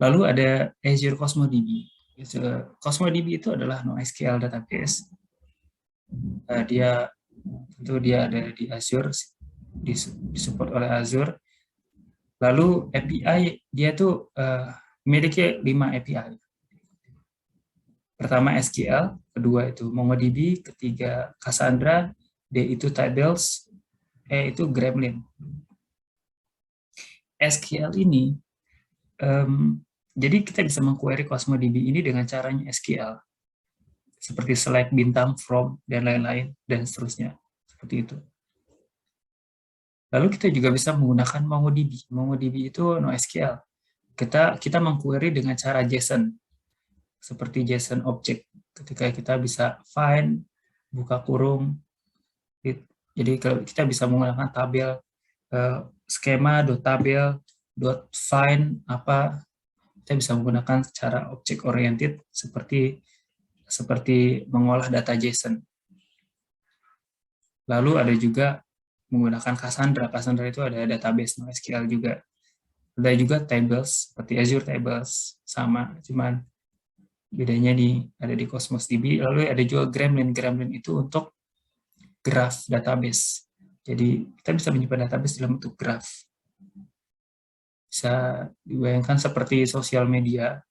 Lalu ada Azure Cosmos DB. Cosmos DB itu adalah NoSQL database. Dia ada di Azure, disupport oleh Azure. Lalu API dia tuh memiliki 5 API. Pertama SQL, kedua itu MongoDB, ketiga Cassandra, D itu Tables, E itu Gremlin. SQL ini, jadi kita bisa mengquery Cosmos DB ini dengan caranya SQL, seperti select, bintang, from, dan lain-lain, dan seterusnya. Seperti itu. Lalu kita juga bisa menggunakan MongoDB. MongoDB itu NoSQL. Kita mengquery dengan cara JSON, seperti JSON object. Ketika kita bisa find, buka kurung, jadi kita bisa menggunakan tabel skema .tabel .find apa, kita bisa menggunakan secara object oriented seperti mengolah data JSON. Lalu ada juga menggunakan Cassandra. Cassandra itu ada database NoSQL juga. Ada juga tables seperti Azure Tables, sama, cuman bedanya ada di Cosmos DB. Lalu ada juga Gremlin. Gremlin itu untuk graph database. Jadi kita bisa menyimpan database dalam bentuk graph. Bisa dibayangkan seperti sosial media,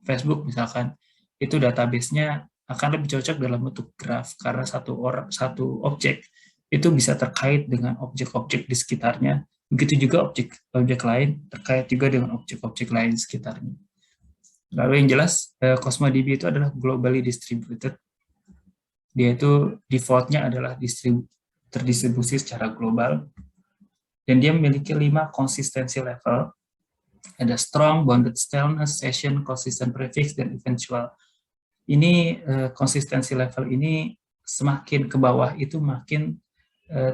Facebook misalkan, itu database-nya akan lebih cocok dalam bentuk graph karena satu objek itu bisa terkait dengan objek-objek di sekitarnya. Begitu juga objek lain terkait juga dengan objek-objek lain sekitarnya. Lalu yang jelas, Cosmos DB itu adalah globally distributed. Dia itu default-nya adalah terdistribusi secara global. Dan dia memiliki 5 konsistensi level. Ada strong, bounded staleness, session, consistent prefix, dan eventual. Ini konsistensi level ini semakin ke bawah itu makin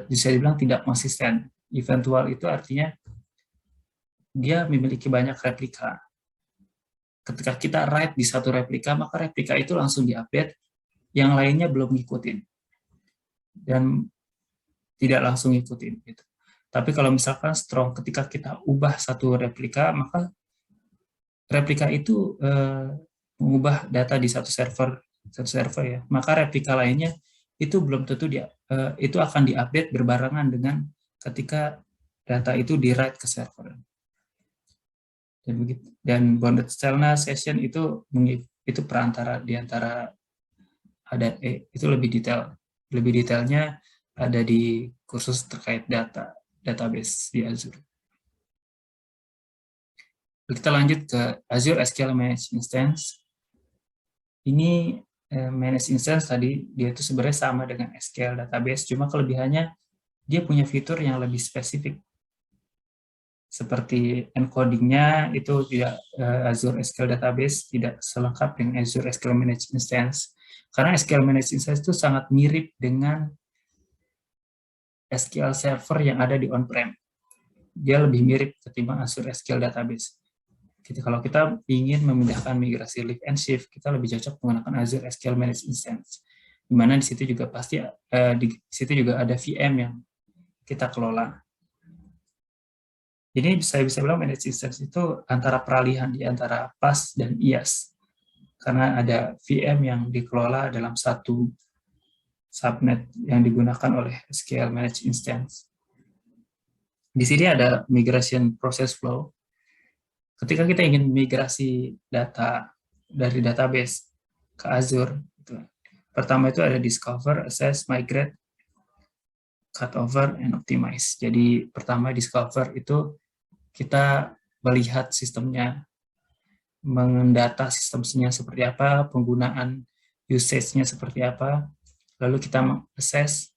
bisa dibilang tidak konsisten. Eventual itu artinya dia memiliki banyak replika. Ketika kita write di satu replika, maka replika itu langsung diupdate, yang lainnya belum ngikutin. Dan tidak langsung ngikutin. Gitu. Tapi kalau misalkan strong, ketika kita ubah satu replika, maka replika itu mengubah data di satu server ya. Maka replika lainnya itu belum tentu itu akan diupdate berbarengan dengan ketika data itu di-write ke server. Dan begitu. Dan bounded staleness session itu perantara di antara itu lebih detail. Lebih detailnya ada di kursus terkait database di Azure. Kita lanjut ke Azure SQL Managed Instance. Ini Managed Instance tadi dia itu sebenarnya sama dengan SQL Database, cuma kelebihannya dia punya fitur yang lebih spesifik. Seperti encodingnya itu tidak Azure SQL Database tidak selengkap dengan Azure SQL Managed Instance. Karena SQL Managed Instance itu sangat mirip dengan SQL Server yang ada di on-prem. Dia lebih mirip ketimbang Azure SQL Database. Kalau kita ingin memindahkan migrasi lift and shift, kita lebih cocok menggunakan Azure SQL Managed Instance. Di mana di situ juga pasti di situ juga ada VM yang kita kelola. Jadi saya bisa bilang Managed Instance itu antara peralihan di antara PaaS dan IaaS. Karena ada VM yang dikelola dalam satu subnet yang digunakan oleh SQL Managed Instance. Di sini ada migration process flow. Ketika kita ingin migrasi data dari database ke Azure, pertama itu ada discover, assess, migrate, cut over, and optimize. Jadi pertama discover itu kita melihat sistemnya, mengendata sistemnya seperti apa, penggunaan usage-nya seperti apa, lalu kita mengakses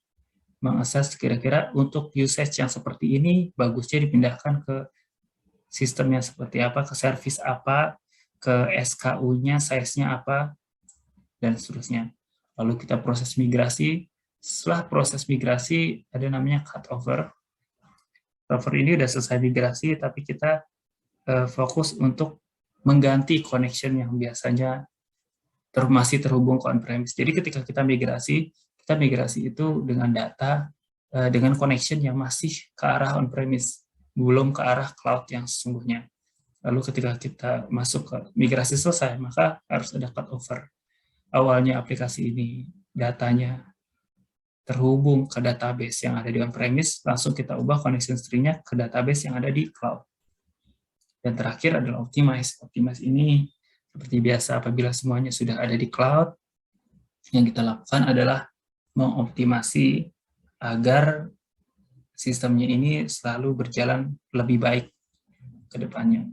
kira-kira untuk usage yang seperti ini bagusnya dipindahkan ke sistemnya seperti apa, ke service apa, ke SKU-nya, size-nya apa, dan seterusnya. Lalu kita proses migrasi. Setelah proses migrasi, ada namanya cutover. Cutover ini sudah selesai migrasi, tapi kita fokus untuk mengganti connection yang biasanya masih terhubung ke on-premise. Jadi ketika kita migrasi itu dengan data, dengan connection yang masih ke arah on-premise, belum ke arah cloud yang sesungguhnya. Lalu ketika kita masuk ke migrasi selesai, maka harus ada cutover. Awalnya aplikasi ini datanya terhubung ke database yang ada di on-premise, langsung kita ubah connection string-nya ke database yang ada di cloud. Dan terakhir adalah optimize. Optimize ini seperti biasa apabila semuanya sudah ada di cloud, yang kita lakukan adalah mengoptimasi agar sistemnya ini selalu berjalan lebih baik ke depannya.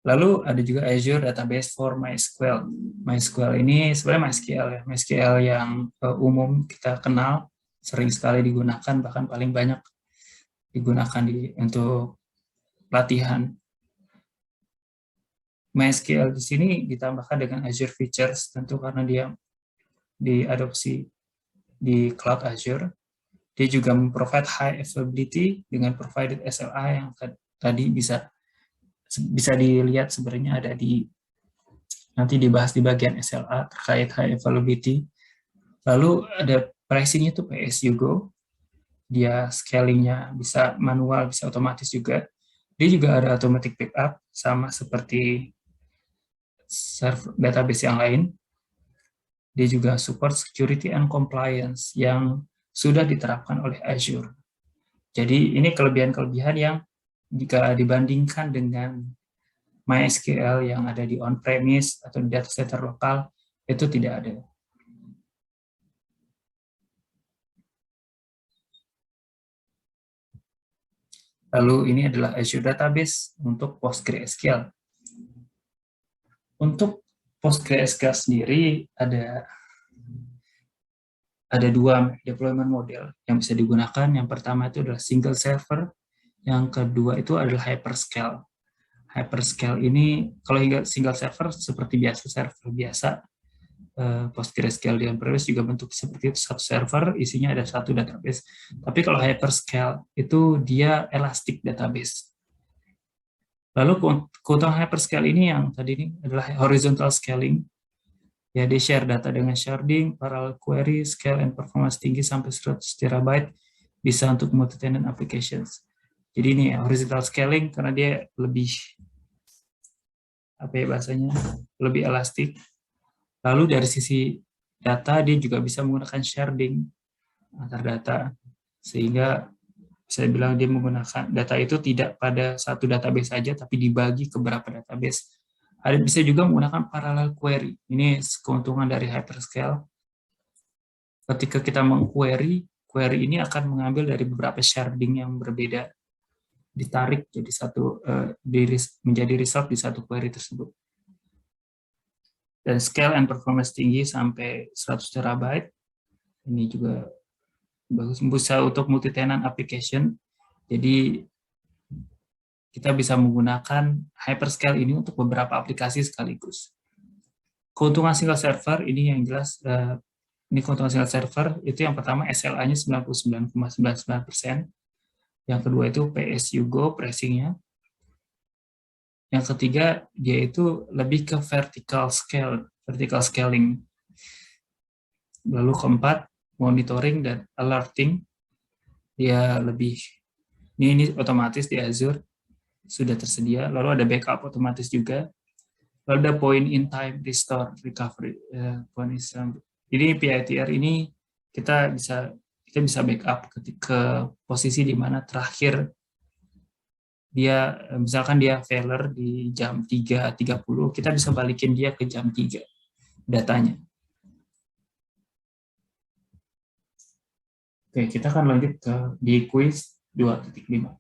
Lalu ada juga Azure Database for MySQL. MySQL ini sebenarnya MySQL ya, MySQL yang umum kita kenal, sering sekali digunakan, bahkan paling banyak digunakan untuk latihan. MySQL di sini ditambahkan dengan Azure Features, tentu karena dia diadopsi di Cloud Azure. Dia juga memprovide high availability dengan provided SLA yang tadi bisa dilihat sebenarnya ada nanti dibahas di bagian SLA terkait high availability. Lalu ada pricing itu pay-as-you-go. Dia scalingnya bisa manual, bisa otomatis juga. Dia juga ada automatic backup, sama seperti server database yang lain. Dia juga support security and compliance yang sudah diterapkan oleh Azure. Jadi ini kelebihan-kelebihan yang jika dibandingkan dengan MySQL yang ada di on-premise atau di data center lokal, itu tidak ada. Lalu ini adalah Azure Database untuk PostgreSQL. Untuk PostgreSQL sendiri ada dua deployment model yang bisa digunakan. Yang pertama itu adalah single server, yang kedua itu adalah hyperscale. Hyperscale ini kalau single server seperti biasa, server biasa, PostgreSQL di on-premise juga bentuk seperti itu, satu server isinya ada satu database. Tapi kalau hyperscale itu dia elastic database. Lalu keuntungan hyperscale ini yang tadi ini adalah horizontal scaling. Ya, dia share data dengan sharding, parallel query, scale and performance tinggi sampai 100 terabyte, bisa untuk multi-tenant applications. Jadi ini horizontal scaling karena dia lebih bahasanya lebih elastik. Lalu dari sisi data dia juga bisa menggunakan sharding antar data, sehingga saya bilang dia menggunakan data itu tidak pada satu database saja tapi dibagi ke beberapa database. Ada bisa juga menggunakan parallel query. Ini keuntungan dari hyperscale. Ketika kita mengquery, query ini akan mengambil dari beberapa sharding yang berbeda, ditarik jadi menjadi result di satu query tersebut. Dan scale and performance tinggi sampai 100 terabyte. Ini juga bagus, bisa untuk multi-tenant application. Jadi kita bisa menggunakan hyperscale ini untuk beberapa aplikasi sekaligus. Keuntungan single server ini yang jelas, ini keuntungan single server itu yang pertama SLA-nya 99,99%. Yang kedua itu pay-as-you-go pricing-nya. Yang ketiga dia itu lebih ke vertical scaling. Lalu keempat monitoring dan alerting, dia lebih ini otomatis di Azure sudah tersedia. Lalu ada backup otomatis juga. Lalu ada point in time restore recovery. Jadi PITR ini kita bisa backup ke posisi di mana terakhir dia, misalkan dia failure di jam 3.30, kita bisa balikin dia ke jam 3 datanya. Oke, kita akan lanjut di quiz 2.5.